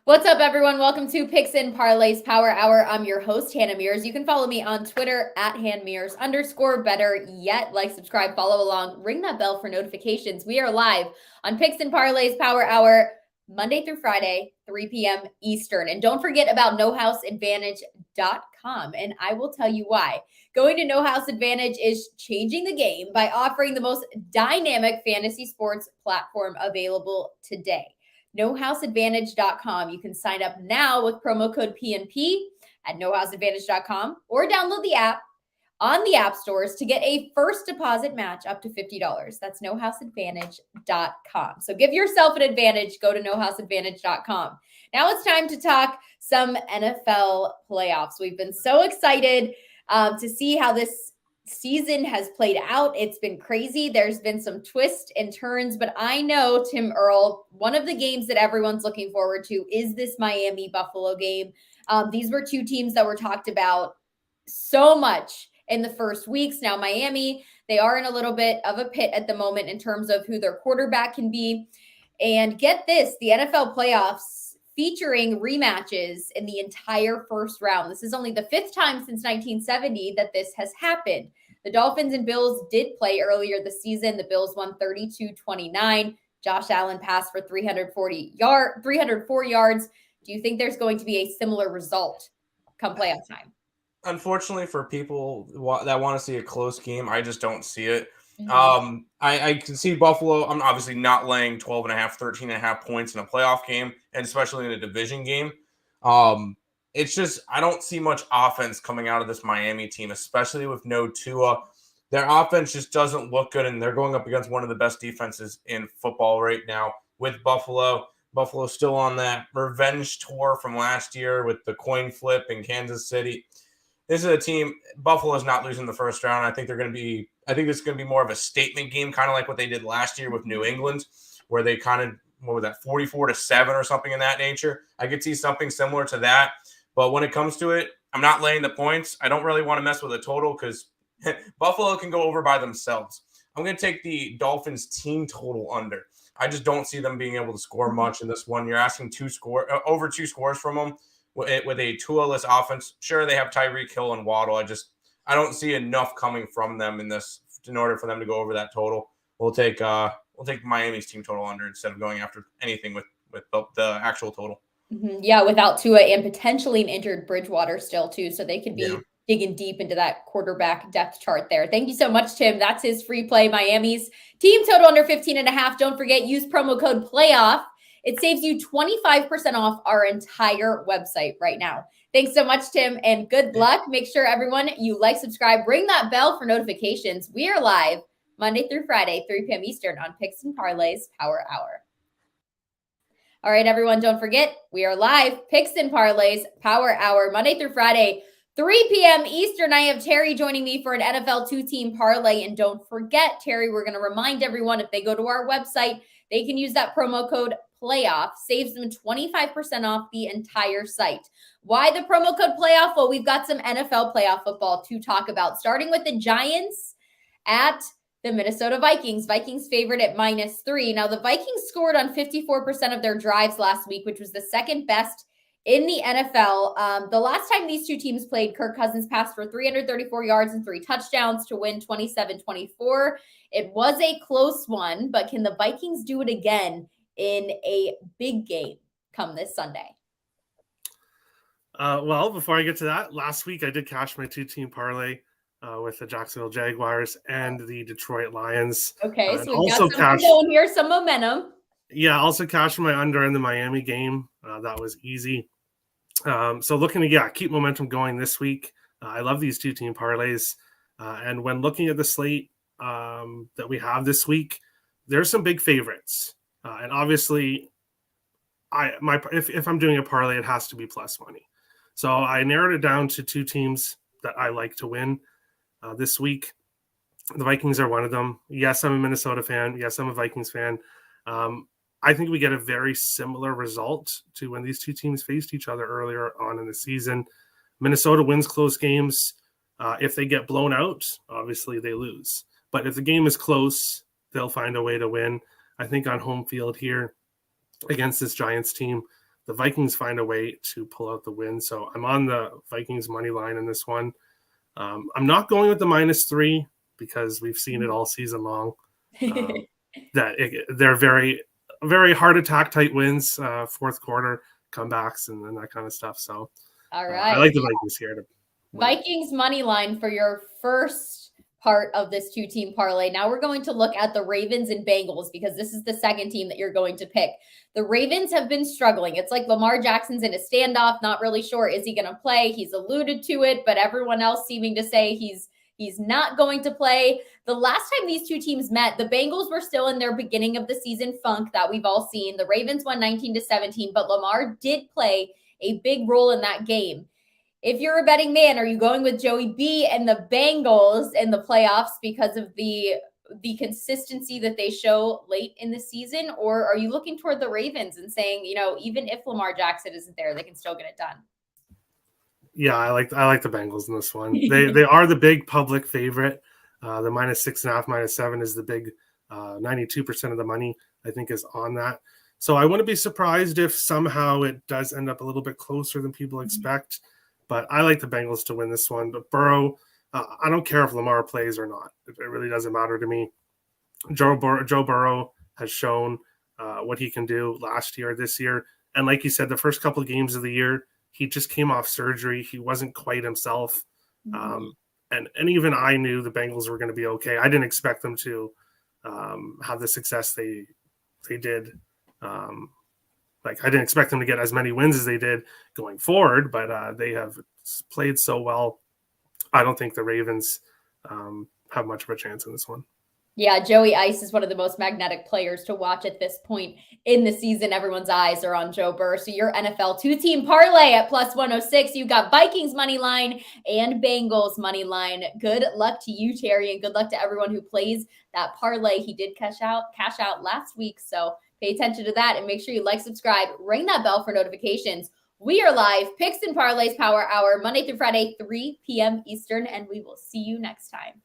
What's up, everyone? Welcome to Picks and Parlays Power Hour. I'm your host, Hannah Mears. You can follow me on Twitter at @HannMears_. Better yet, like, subscribe, follow along, ring that bell for notifications. We are live on Picks and Parlays Power Hour, Monday through Friday, 3 p.m. Eastern. And don't forget about nohouseadvantage.com. And I will tell you why. Going to No House Advantage is changing the game by offering the most dynamic fantasy sports platform available today. nohouseadvantage.com. You can sign up now with promo code PNP at nohouseadvantage.com or download the app on the app stores to get a first deposit match up to $50. That's nohouseadvantage.com. So give yourself an advantage. Go to nohouseadvantage.com. Now it's time to talk some NFL playoffs. We've been so excited to see how this season has played out. It's been crazy. There's been some twists and turns, but I know, Tim Earl, one of the games that everyone's looking forward to is this Miami-Buffalo game. These were two teams that were talked about so much in the first weeks. Now, Miami, they are in a little bit of a pit at the moment in terms of who their quarterback can be. And get this, the NFL playoffs featuring rematches in the entire first round. This is only the fifth time since 1970 that this has happened. The Dolphins and Bills did play earlier this season. The Bills won 32-29. Josh Allen passed for 304 yards. Do you think there's going to be a similar result come playoff time? Unfortunately, for people that want to see a close game, I just don't see it. I can see Buffalo. I'm obviously not laying 12.5, 13.5 points in a playoff game, and especially in a division game. It's just I don't see much offense coming out of this Miami team, especially with no Tua. Their offense just doesn't look good, and they're going up against one of the best defenses in football right now with Buffalo. Buffalo's still on that revenge tour from last year with the coin flip in Kansas City. This is a team. Buffalo's not losing the first round. I think this is going to be more of a statement game, kind of like what they did last year with New England, where they kind of, what was that, 44-7 or something in that nature. I could see something similar to that. But when it comes to it, I'm not laying the points. I don't really want to mess with a total because Buffalo can go over by themselves. I'm going to take the Dolphins team total under. I just don't see them being able to score much in this one. You're asking over two scores from them. With a Tua-less offense, sure, they have Tyreek Hill and Waddle. I don't see enough coming from them in this in order for them to go over that total. We'll take Miami's team total under instead of going after anything with the actual total. Yeah, without Tua and potentially an injured Bridgewater still too, so they could be digging deep into that quarterback depth chart there. Thank you so much, Tim. That's his free play. Miami's team total under 15.5. Don't forget, use promo code PLAYOFF. It saves you 25% off our entire website right now. Thanks so much, Tim, and good luck. Make sure, everyone, you like, subscribe, ring that bell for notifications. We are live Monday through Friday, 3 p.m. Eastern on Picks and Parlays Power Hour. All right, everyone, don't forget, we are live Picks and Parlays Power Hour, Monday through Friday, 3 p.m. Eastern. I have Terry joining me for an NFL two-team parlay. And don't forget, Terry, we're going to remind everyone, if they go to our website, they can use that promo code PLAYOFF, saves them 25% off the entire site. Why the promo code PLAYOFF? Well, we've got some NFL playoff football to talk about, starting with the Giants at the Minnesota Vikings. Vikings favored at -3. Now, the Vikings scored on 54% of their drives last week, which was the second best in the NFL. The last time these two teams played, Kirk Cousins passed for 334 yards and 3 touchdowns to win 27-24. It was a close one, but can the Vikings do it again in a big game come this Sunday? Well, before I get to that, last week I did cash my two-team parlay with the Jacksonville Jaguars and the Detroit Lions. Okay, so we've got something going here, some momentum. Yeah, also cashed my under in the Miami game. That was easy. So looking to keep momentum going this week. I love these two-team parlays. And when looking at the slate that we have this week, there's some big favorites. And obviously, if I'm doing a parlay, it has to be plus money. So I narrowed it down to two teams that I like to win this week. The Vikings are one of them. Yes, I'm a Minnesota fan. Yes, I'm a Vikings fan. I think we get a very similar result to when these two teams faced each other earlier on in the season. Minnesota wins close games. If they get blown out, obviously they lose. But if the game is close, they'll find a way to win. I think on home field here against this Giants team, the Vikings find a way to pull out the win. So I'm on the Vikings money line in this one. I'm not going with the -3 because we've seen it all season long. They're very, very heart attack type wins, fourth quarter comebacks and that kind of stuff. So all right. I like the Vikings here. Vikings money line for your first part of this 2-team parlay. Now we're going to look at the Ravens and Bengals because this is the second team that you're going to pick. The Ravens have been struggling. It's like Lamar Jackson's in a standoff, not really sure, is he going to play? He's alluded to it, but everyone else seeming to say he's not going to play. The last time these two teams met, the Bengals were still in their beginning of the season funk that we've all seen. The Ravens won 19-17, but Lamar did play a big role in that game. If you're a betting man, are you going with Joey B and the Bengals in the playoffs because of the consistency that they show late in the season? Or are you looking toward the Ravens and saying, even if Lamar Jackson isn't there, they can still get it done? Yeah, I like the Bengals in this one. They are the big public favorite. The -6.5, -7 is the big 92% of the money, I think, is on that. So I wouldn't be surprised if somehow it does end up a little bit closer than people expect. But I like the Bengals to win this one. But Burrow, I don't care if Lamar plays or not. It really doesn't matter to me. Joe Burrow has shown what he can do last year, this year. And like you said, the first couple of games of the year, he just came off surgery. He wasn't quite himself. And even I knew the Bengals were going to be okay. I didn't expect them to have the success they did. I didn't expect them to get as many wins as they did going forward, but they have played so well. I don't think the Ravens have much of a chance in this one. Yeah, Joey Ice is one of the most magnetic players to watch at this point in the season. Everyone's eyes are on Joe Burrow. So your NFL 2-team parlay at +106. You've got Vikings money line and Bengals money line. Good luck to you, Terry, and good luck to everyone who plays that parlay. He did cash out last week, so pay attention to that and make sure you like, subscribe, ring that bell for notifications. We are live, Picks and Parlays Power Hour, Monday through Friday, 3 p.m. Eastern, and we will see you next time.